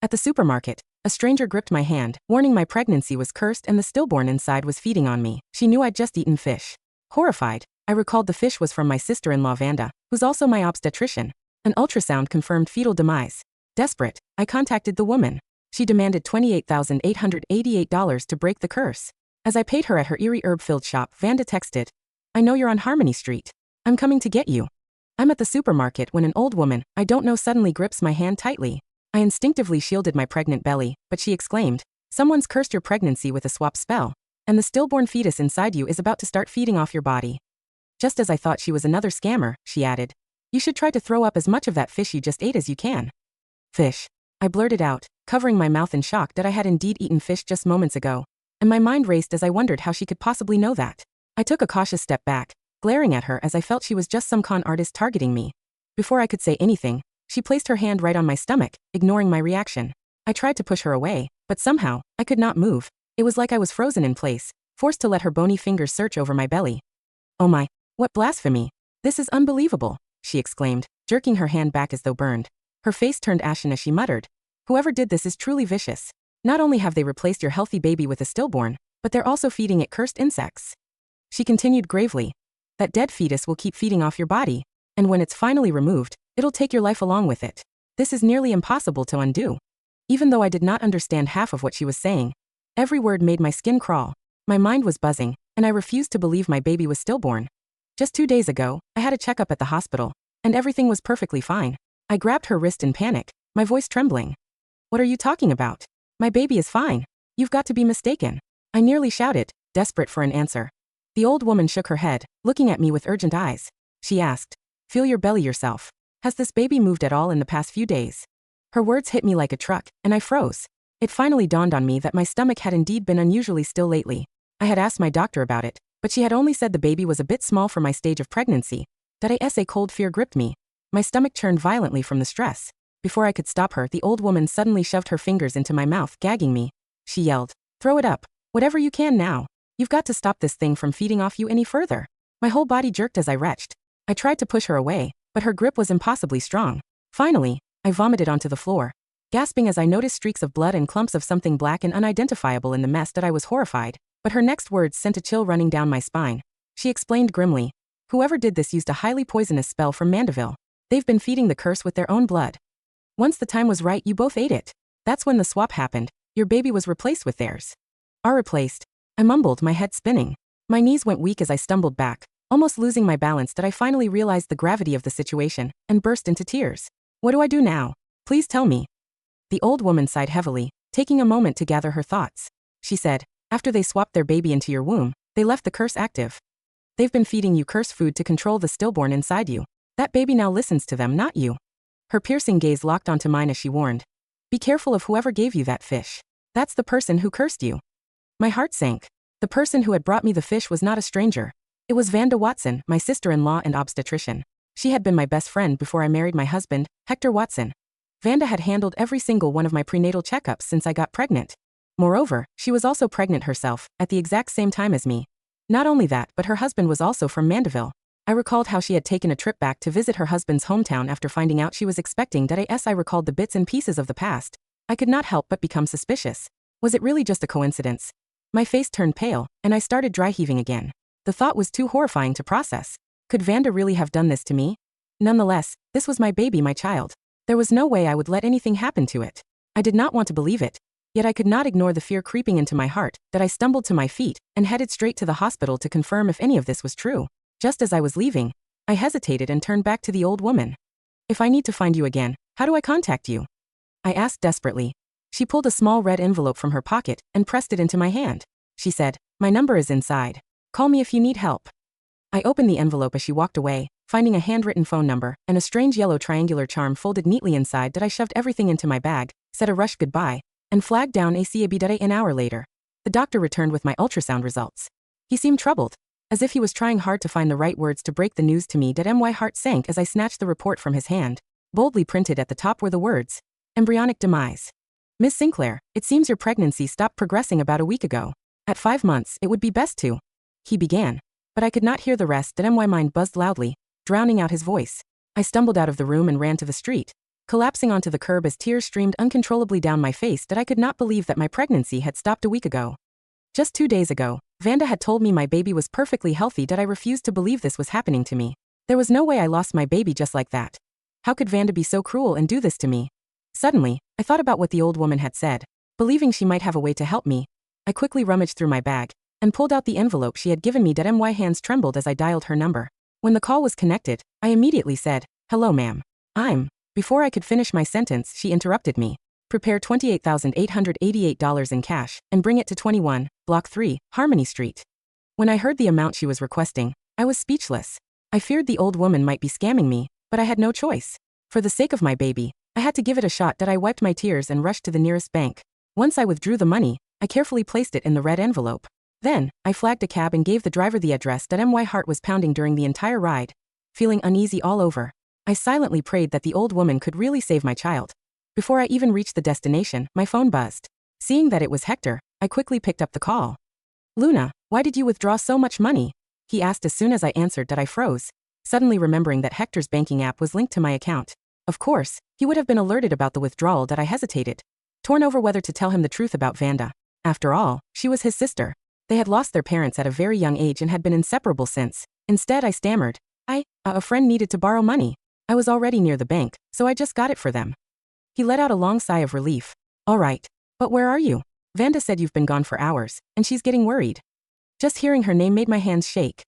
At the supermarket, a stranger gripped my hand, warning my pregnancy was cursed and the stillborn inside was feeding on me. She knew I'd just eaten fish. Horrified, I recalled the fish was from my sister-in-law Vanda, who's also my obstetrician. An ultrasound confirmed fetal demise. Desperate, I contacted the woman. She demanded $28,888 to break the curse. As I paid her at her eerie herb-filled shop, Vanda texted, "I know you're on Harmony Street. I'm coming to get you." I'm at the supermarket when an old woman I don't know suddenly grips my hand tightly. I instinctively shielded my pregnant belly, but she exclaimed, "Someone's cursed your pregnancy with a swap spell, and the stillborn fetus inside you is about to start feeding off your body." Just as I thought she was another scammer, she added, "You should try to throw up as much of that fish you just ate as you can." Fish. I blurted out, covering my mouth in shock that I had indeed eaten fish just moments ago, and my mind raced as I wondered how she could possibly know that. I took a cautious step back, glaring at her as I felt she was just some con artist targeting me. Before I could say anything, she placed her hand right on my stomach, ignoring my reaction. I tried to push her away, but somehow, I could not move. It was like I was frozen in place, forced to let her bony fingers search over my belly. "Oh my, what blasphemy! This is unbelievable," she exclaimed, jerking her hand back as though burned. Her face turned ashen as she muttered, "Whoever did this is truly vicious. Not only have they replaced your healthy baby with a stillborn, but they're also feeding it cursed insects." She continued gravely, "That dead fetus will keep feeding off your body, and when it's finally removed, it'll take your life along with it. This is nearly impossible to undo." Even though I did not understand half of what she was saying, every word made my skin crawl. My mind was buzzing, and I refused to believe my baby was stillborn. Just 2 days ago, I had a checkup at the hospital, and everything was perfectly fine. I grabbed her wrist in panic, my voice trembling. "What are you talking about? My baby is fine. You've got to be mistaken," I nearly shouted, desperate for an answer. The old woman shook her head, looking at me with urgent eyes. She asked, "Feel your belly yourself. Has this baby moved at all in the past few days?" Her words hit me like a truck, and I froze. It finally dawned on me that my stomach had indeed been unusually still lately. I had asked my doctor about it, but she had only said the baby was a bit small for my stage of pregnancy. That a cold fear gripped me. My stomach churned violently from the stress. Before I could stop her, the old woman suddenly shoved her fingers into my mouth, gagging me. She yelled, "Throw it up. Whatever you can now. You've got to stop this thing from feeding off you any further." My whole body jerked as I retched. I tried to push her away, but her grip was impossibly strong. Finally, I vomited onto the floor, gasping as I noticed streaks of blood and clumps of something black and unidentifiable in the mess. That I was horrified, but her next words sent a chill running down my spine. She explained grimly, "Whoever did this used a highly poisonous spell from Mandeville. They've been feeding the curse with their own blood. Once the time was right, you both ate it. That's when the swap happened. Your baby was replaced with theirs." "Are replaced?" I mumbled, my head spinning. My knees went weak as I stumbled back, almost losing my balance. That I finally realized the gravity of the situation, and burst into tears. "What do I do now? Please tell me." The old woman sighed heavily, taking a moment to gather her thoughts. She said, "After they swapped their baby into your womb, they left the curse active. They've been feeding you cursed food to control the stillborn inside you. That baby now listens to them, not you." Her piercing gaze locked onto mine as she warned, "Be careful of whoever gave you that fish. That's the person who cursed you." My heart sank. The person who had brought me the fish was not a stranger. It was Vanda Watson, my sister-in-law and obstetrician. She had been my best friend before I married my husband, Hector Watson. Vanda had handled every single one of my prenatal checkups since I got pregnant. Moreover, she was also pregnant herself, at the exact same time as me. Not only that, but her husband was also from Mandeville. I recalled how she had taken a trip back to visit her husband's hometown after finding out she was expecting. I recalled the bits and pieces of the past. I could not help but become suspicious. Was it really just a coincidence? My face turned pale, and I started dry heaving again. The thought was too horrifying to process. Could Vanda really have done this to me? Nonetheless, this was my baby, my child. There was no way I would let anything happen to it. I did not want to believe it, yet I could not ignore the fear creeping into my heart. That I stumbled to my feet and headed straight to the hospital to confirm if any of this was true. Just as I was leaving, I hesitated and turned back to the old woman. "If I need to find you again, how do I contact you?" I asked desperately. She pulled a small red envelope from her pocket and pressed it into my hand. She said, "My number is inside. Call me if you need help." I opened the envelope as she walked away, finding a handwritten phone number and a strange yellow triangular charm folded neatly inside. That I shoved everything into my bag, said a rushed goodbye, and flagged down an hour later. The doctor returned with my ultrasound results. He seemed troubled, as if he was trying hard to find the right words to break the news to me. My heart sank as I snatched the report from his hand. Boldly printed at the top were the words, "Embryonic demise. Miss Sinclair, it seems your pregnancy stopped progressing about a week ago. At 5 months, it would be best to..." He began, but I could not hear the rest. My mind buzzed loudly, drowning out his voice. I stumbled out of the room and ran to the street. collapsing onto the curb as tears streamed uncontrollably down my face that I could not believe that my pregnancy had stopped a week ago. Just 2 days ago, Vanda had told me my baby was perfectly healthy, that I refused to believe this was happening to me. There was no way I lost my baby just like that. How could Vanda be so cruel and do this to me? Suddenly, I thought about what the old woman had said. Believing she might have a way to help me, I quickly rummaged through my bag and pulled out the envelope she had given me. My hands trembled as I dialed her number. When the call was connected, I immediately said, "Hello, ma'am. Before I could finish my sentence, she interrupted me. "Prepare $28,888 in cash and bring it to 21, Block 3, Harmony Street." When I heard the amount she was requesting, I was speechless. I feared the old woman might be scamming me, but I had no choice. For the sake of my baby, I had to give it a shot. I wiped my tears and rushed to the nearest bank. Once I withdrew the money, I carefully placed it in the red envelope. Then, I flagged a cab and gave the driver the address. My heart was pounding during the entire ride. Feeling uneasy all over, I silently prayed that the old woman could really save my child. Before I even reached the destination, my phone buzzed. Seeing that it was Hector, I quickly picked up the call. "Luna, why did you withdraw so much money?" he asked. As soon as I answered, I froze, suddenly remembering that Hector's banking app was linked to my account. Of course, he would have been alerted about the withdrawal. I hesitated, torn over whether to tell him the truth about Vanda. After all, she was his sister. They had lost their parents at a very young age and had been inseparable since. Instead, I stammered, a friend needed to borrow money. I was already near the bank, so I just got it for them." He let out a long sigh of relief. "All right, but where are you? Vanda said you've been gone for hours, and she's getting worried." Just hearing her name made my hands shake.